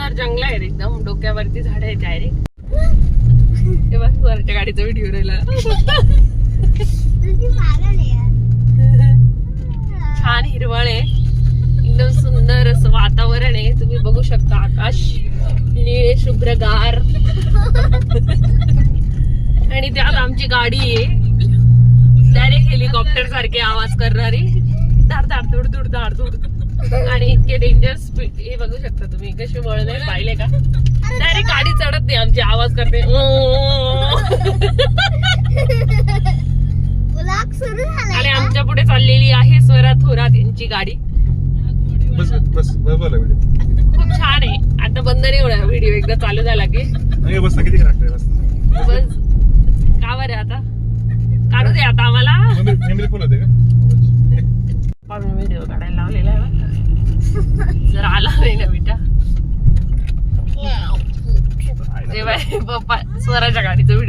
सुंदर जंगल आहे रे, एकदम डोक्यावरती झाड आहे डायरेक्ट. हे बघ वरच्या गाडीचा व्हिडिओ राहिला. छान हिरवळ आहे, एकदम सुंदर असं वातावरण आहे. तुम्ही बघू शकता आकाश निळे शुभ्रगार आणि त्यात आमची गाडी आहे डायरेक्ट हेलिकॉप्टर सारखे आवाज करणारी, धाड धाड धूड धूड धाड धूड. आणि इतके डेंजर स्पीड. हे बघू शकता तुम्ही कशी वळणे पाहिले का. डायरेक्ट गाडी चढत नाही आमची, आवाज करते. आणि आमच्या पुढे चाललेली आहे स्वरा थोरात यांची गाडी. खूप छान आहे. आता बंद नाही होणार व्हिडिओ, एकदा चालू झाला की बस का बरं आता काढू दे आता आम्हाला. व्हिडिओ काढायला लावलेला आहे, जर आला नाही ना बेटा. पप्पा स्वराच्या गाडीचा व्हिडिओ